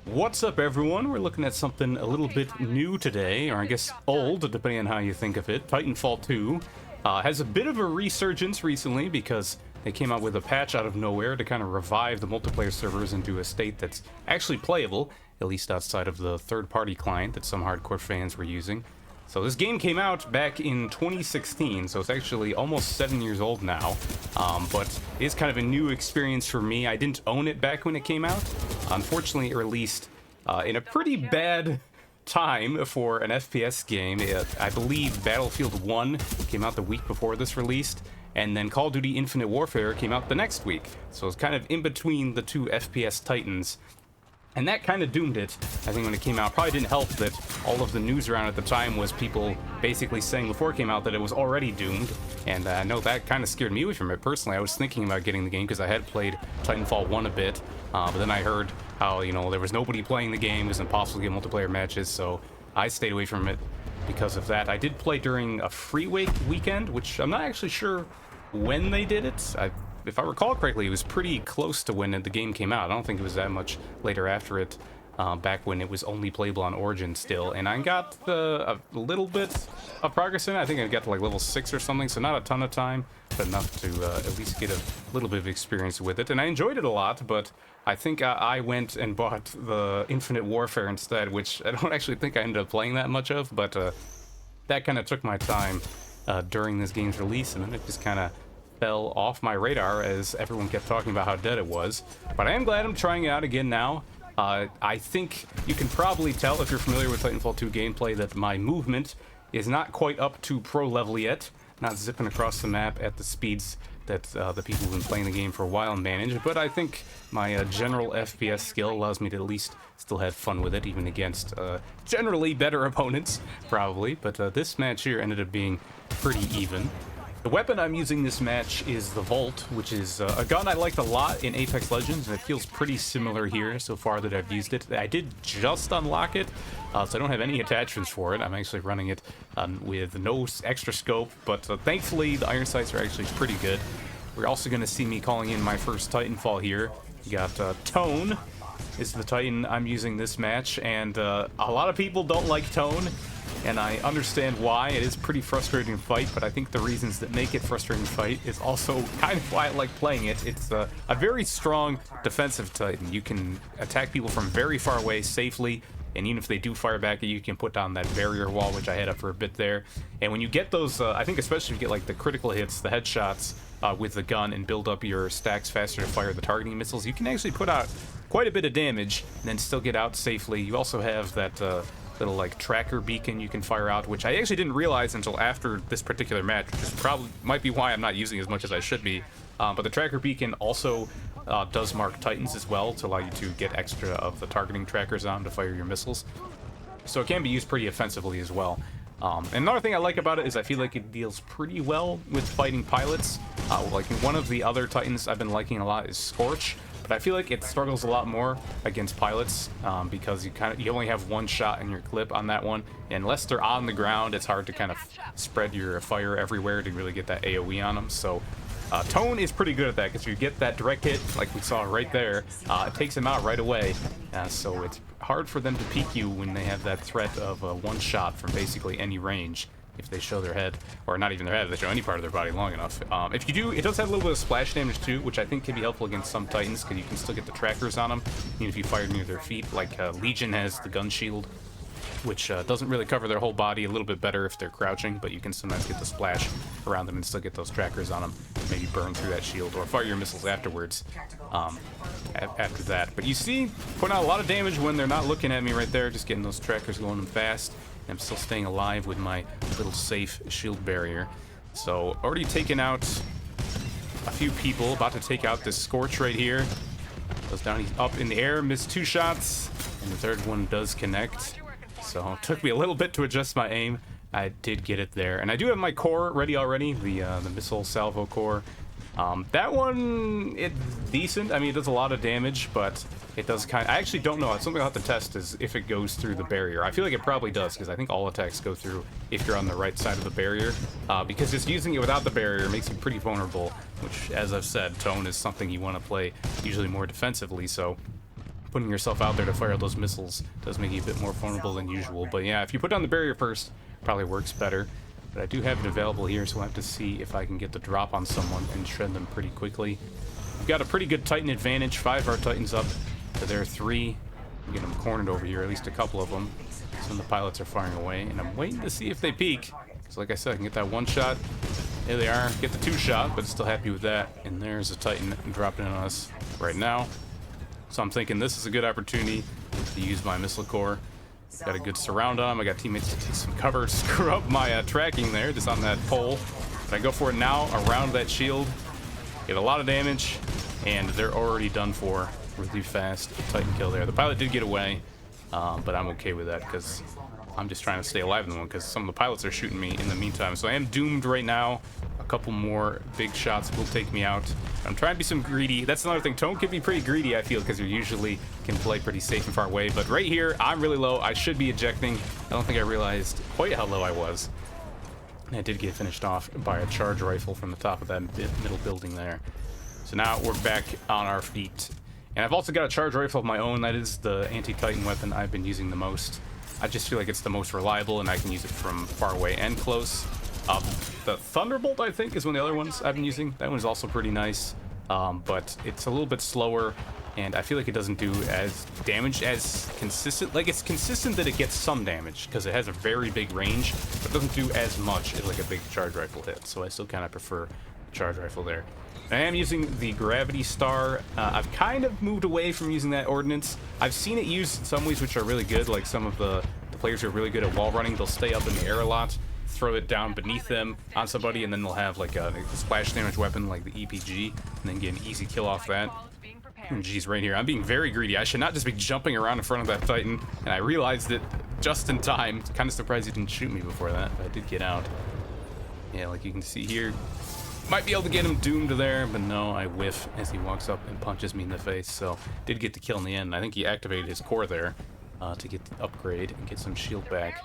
What's up, everyone? We're looking at something a little bit new today, or I guess old, depending on how you think of it. Titanfall 2 has a bit of a resurgence recently because they came out with a patch out of nowhere to kind of revive the multiplayer servers into a state that's actually playable, at least outside of the third-party client that some hardcore fans were using. So this game came out back in 2016, so it's actually almost 7 years old now, but it's kind of a new experience for me. I didn't own it back when it came out. Unfortunately, it released in a pretty bad time for an FPS game. I believe Battlefield 1 came out the week before this released, and then Call of Duty Infinite Warfare came out the next week. So it's kind of in between the two FPS titans. And that kind of doomed it, I think, when it came out. Probably didn't help that all of the news around at the time was people basically saying before it came out that it was already doomed. And I know that kind of scared me away from it personally. I was thinking about getting the game because I had played Titanfall 1 a bit. But then I heard how, there was nobody playing the game. It was impossible to get multiplayer matches. So I stayed away from it because of that. I did play during a free weekend, which I'm not actually sure when they did it. If I recall correctly, it was pretty close to when the game came out. I don't think it was that much later after it, back when it was only playable on Origin still. And I got a little bit of progress in it. I think I got to like level 6 or something, so not a ton of time, but enough to at least get a little bit of experience with it. And I enjoyed it a lot, but I think I went and bought the Infinite Warfare instead, which I don't actually think I ended up playing that much of, but that kind of took my time during this game's release, and then it just kind of fell off my radar as everyone kept talking about how dead it was. But I am glad I'm trying it out again now. I think you can probably tell if you're familiar with Titanfall 2 gameplay that my movement is not quite up to pro level yet. Not zipping across the map at the speeds that the people who've been playing the game for a while manage, but I think my general FPS skill allows me to at least still have fun with it, even against generally better opponents, probably. But this match here ended up being pretty even. The weapon I'm using this match is the Volt, which is a gun I liked a lot in Apex Legends, and it feels pretty similar here so far that I've used it. I did just unlock it, so I don't have any attachments for it. I'm actually running it with no extra scope, but thankfully the iron sights are actually pretty good. We're also going to see me calling in my first Titanfall here. We got Tone is the Titan I'm using this match, and a lot of people don't like Tone. And I understand why. It is a pretty frustrating fight, but I think the reasons that make it frustrating fight is also kind of why I like playing it. It's a very strong defensive Titan. You can attack people from very far away safely, and even if they do fire back at you, you can put down that barrier wall, which I had up for a bit there. And when you get those, I think especially if you get like the critical hits, the headshots with the gun, and build up your stacks faster to fire the targeting missiles, you can actually put out quite a bit of damage and then still get out safely. You also have that little like tracker beacon you can fire out, which I actually didn't realize until after this particular match, which is probably might be why I'm not using as much as I should be. But the tracker beacon also does mark Titans as well to allow you to get extra of the targeting trackers on to fire your missiles. So it can be used pretty offensively as well. And another thing I like about it is I feel like it deals pretty well with fighting pilots. Like one of the other Titans I've been liking a lot is Scorch. But I feel like it struggles a lot more against pilots because you only have one shot in your clip on that one, and unless they're on the ground, it's hard to kind of spread your fire everywhere to really get that AOE on them. So Tone is pretty good at that because you get that direct hit, like we saw right there, it takes them out right away. So it's hard for them to peek you when they have that threat of one shot from basically any range. If they show their head, or not even their head, if they show any part of their body long enough. If you do, it does have a little bit of splash damage too, which I think can be helpful against some Titans, because you can still get the trackers on them, even if you fire near their feet. Like Legion has the gun shield, which doesn't really cover their whole body, a little bit better if they're crouching, but you can sometimes get the splash around them and still get those trackers on them, maybe burn through that shield, or fire your missiles afterwards, after that. But you see, putting out a lot of damage when they're not looking at me right there, just getting those trackers going fast. I'm still staying alive with my little safe shield barrier. So already taken out a few people, about to take out this Scorch right here. Goes down, he's up in the air, missed 2 shots, and the third one does connect. So it took me a little bit to adjust my aim. I did get it there. And I do have my core ready already, the missile salvo core. That one, it's decent. I mean, it does a lot of damage, but it does kind of... I actually don't know. Something I'll have to test is if it goes through the barrier. I feel like it probably does, because I think all attacks go through if you're on the right side of the barrier. Because just using it without the barrier makes you pretty vulnerable, which, as I've said, Tone is something you want to play usually more defensively, so putting yourself out there to fire those missiles does make you a bit more vulnerable than usual. But yeah, if you put down the barrier first, probably works better. But I do have it available here, so I'll have to see if I can get the drop on someone and shred them pretty quickly. We've got a pretty good Titan advantage. 5 of our Titans up to their 3. Get them cornered over here, at least a couple of them. Some of the pilots are firing away, and I'm waiting to see if they peek. So like I said, I can get that 1 shot. There they are. Get the 2 shot, but still happy with that. And there's a Titan dropping on us right now. So I'm thinking this is a good opportunity to use my missile core. Got a good surround on him. I got teammates to take some cover, screw up my tracking there, just on that pole. But I go for it now, around that shield. Get a lot of damage, and they're already done for really fast. Titan kill there. The pilot did get away, but I'm okay with that because I'm just trying to stay alive in the one because some of the pilots are shooting me in the meantime. So I am doomed right now. A couple more big shots will take me out. I'm trying to be some greedy. That's another thing. Tone can be pretty greedy, I feel, because you usually can play pretty safe and far away. But right here, I'm really low. I should be ejecting. I don't think I realized quite how low I was. And I did get finished off by a charge rifle from the top of that middle building there. So now we're back on our feet. And I've also got a charge rifle of my own. That is the anti-Titan weapon I've been using the most. I just feel like it's the most reliable, and I can use it from far away and close. The Thunderbolt, I think, is one of the other ones I've been using. That one's also pretty nice, but it's a little bit slower, and I feel like it doesn't do as damage as consistent. Like, it's consistent that it gets some damage, because it has a very big range, but it doesn't do as much as, like, a big charge rifle hit, so I still kind of prefer the charge rifle there. I am using the Gravity Star. I've kind of moved away from using that ordnance. I've seen it used in some ways which are really good, like some of the players who are really good at wall running. They'll stay up in the air a lot, throw it down beneath them on somebody, and then they'll have like a splash damage weapon like the EPG, and then get an easy kill off that. Geez, right here, I'm being very greedy. I should not just be jumping around in front of that Titan, and I realized it just in time. Kind of surprised he didn't shoot me before that, but I did get out. Yeah, like you can see here. Might be able to get him doomed there, but no, I whiff as he walks up and punches me in the face. So did get the kill in the end. I think he activated his core there to get the upgrade and get some shield back.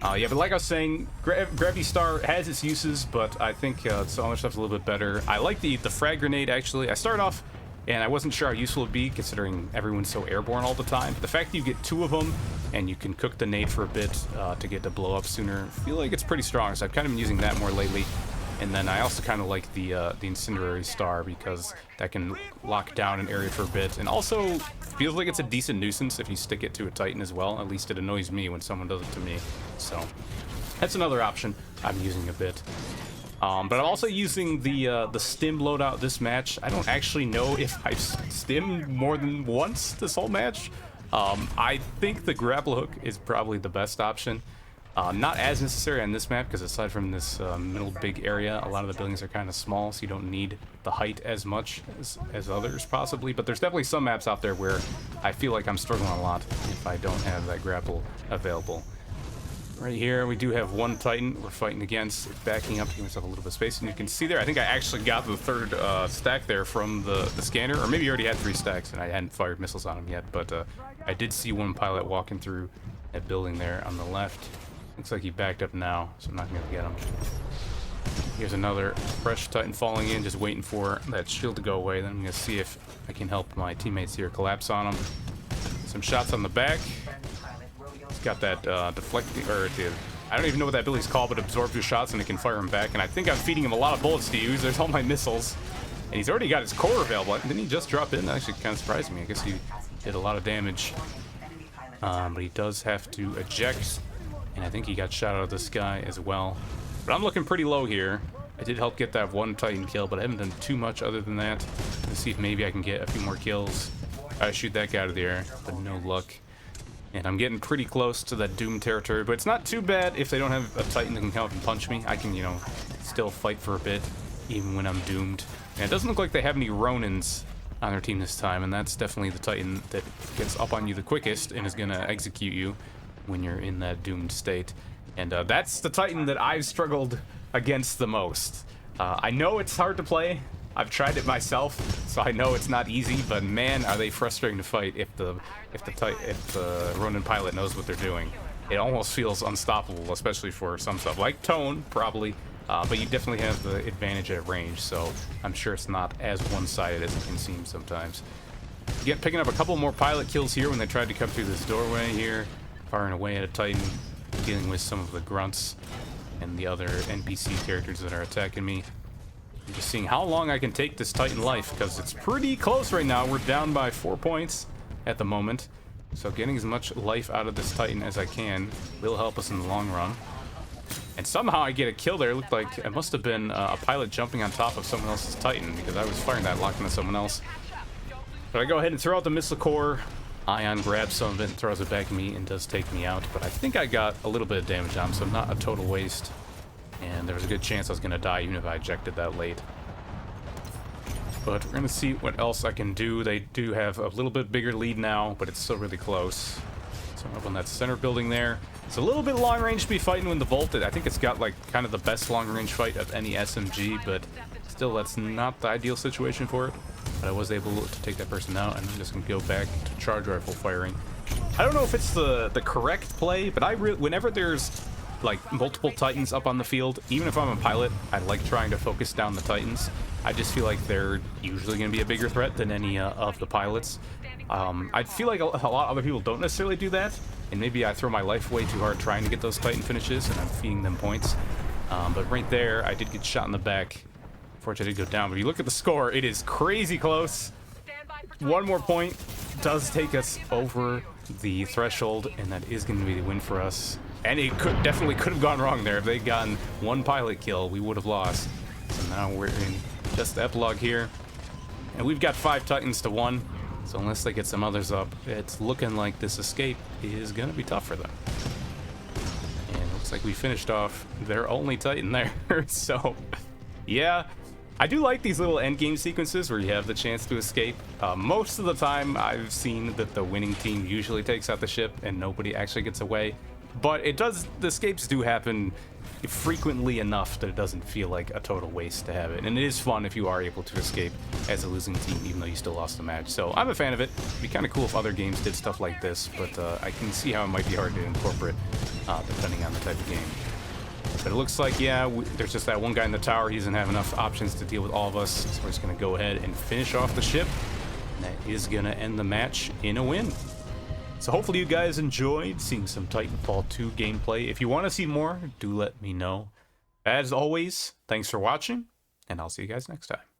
Yeah, but like I was saying, Gravity Star has its uses, but I think some other stuff's a little bit better. I like the frag grenade, actually. I started off, and I wasn't sure how useful it'd be, considering everyone's so airborne all the time. The fact that you get 2 of them, and you can cook the nade for a bit to get to blow up sooner, I feel like it's pretty strong, so I've kind of been using that more lately. And then I also kind of like the Incendiary Star because that can lock down an area for a bit. And also feels like it's a decent nuisance if you stick it to a Titan as well. At least it annoys me when someone does it to me. So that's another option I'm using a bit. But I'm also using the stim loadout this match. I don't actually know if I've stimmed more than once this whole match. I think the grapple hook is probably the best option. Not as necessary on this map, because aside from this middle big area, a lot of the buildings are kind of small, so you don't need the height as much as others, possibly. But there's definitely some maps out there where I feel like I'm struggling a lot if I don't have that grapple available. Right here, we do have 1 Titan we're fighting against, backing up to give myself a little bit of space. And you can see there, I think I actually got the 3rd stack there from the scanner, or maybe you already had 3 stacks and I hadn't fired missiles on him yet. But I did see 1 pilot walking through that building there on the left. Looks like he backed up now, so I'm not going to get him. Here's another fresh Titan falling in, just waiting for that shield to go away. Then I'm going to see if I can help my teammates here collapse on him. Some shots on the back. He's got that deflecting, or I don't even know what that ability's called, but absorbs your shots and it can fire them back. And I think I'm feeding him a lot of bullets to use. There's all my missiles. And he's already got his core available. Didn't he just drop in? That actually kind of surprised me. I guess he did a lot of damage. But he does have to eject. And I think he got shot out of the sky as well. But I'm looking pretty low here. I did help get that 1 Titan kill, but I haven't done too much other than that. Let's see if maybe I can get a few more kills. I shoot that guy out of the air, but no luck. And I'm getting pretty close to that Doom territory, but it's not too bad if they don't have a Titan that can come up and punch me. I can, you know, still fight for a bit, even when I'm doomed. And it doesn't look like they have any Ronins on their team this time, and that's definitely the Titan that gets up on you the quickest and is gonna execute you when you're in that doomed state. And that's the Titan that I've struggled against the most. I know it's hard to play. I've tried it myself, so I know it's not easy, but man, are they frustrating to fight if the Ronin pilot knows what they're doing. It almost feels unstoppable, especially for some stuff like Tone, probably, but you definitely have the advantage at range, so I'm sure it's not as one-sided as it can seem sometimes. Picking up a couple more pilot kills here when they tried to come through this doorway here. Firing away at a Titan. Dealing with some of the grunts and the other NPC characters that are attacking me. I'm just seeing how long I can take this Titan life, because it's pretty close right now. We're down by 4 points at the moment. So getting as much life out of this Titan as I can will help us in the long run. And somehow I get a kill there. It looked like it must have been a pilot jumping on top of someone else's Titan, because I was firing that locked into someone else. But I go ahead and throw out the missile core. Ion grabs some of it and throws it back at me and does take me out. But I think I got a little bit of damage on him, so not a total waste. And there was a good chance I was going to die even if I ejected that late. But we're going to see what else I can do. They do have a little bit bigger lead now, but it's still really close. So I'm up on that center building there. It's a little bit long range to be fighting with the Volt. I think it's got like kind of the best long range fight of any SMG, but still that's not the ideal situation for it. But I was able to take that person out, and I'm just going to go back to charge rifle firing. I don't know if it's the correct play, but whenever there's like multiple Titans up on the field, even if I'm a pilot, I like trying to focus down the Titans. I just feel like they're usually going to be a bigger threat than any of the pilots. I feel like a lot of other people don't necessarily do that, and maybe I throw my life way too hard trying to get those Titan finishes, and I'm feeding them points. But right there, I did get shot in the back. Unfortunately, I did go down, but if you look at the score, it is crazy close. One more point does take us over the threshold, and that is going to be the win for us. And it definitely could have gone wrong there. If they'd gotten one pilot kill, we would have lost. So now we're in just the epilogue here. And we've got 5 Titans to 1. So unless they get some others up, it's looking like this escape is going to be tough for them. And it looks like we finished off their only Titan there. So, yeah. I do like these little endgame sequences where you have the chance to escape. Most of the time, I've seen that the winning team usually takes out the ship and nobody actually gets away. But the escapes do happen frequently enough that it doesn't feel like a total waste to have it. And it is fun if you are able to escape as a losing team, even though you still lost the match. So I'm a fan of it. It'd be kind of cool if other games did stuff like this, but I can see how it might be hard to incorporate depending on the type of game. But it looks like, yeah, there's just that one guy in the tower. He doesn't have enough options to deal with all of us. So we're just going to go ahead and finish off the ship. And that is going to end the match in a win. So hopefully you guys enjoyed seeing some Titanfall 2 gameplay. If you want to see more, do let me know. As always, thanks for watching, and I'll see you guys next time.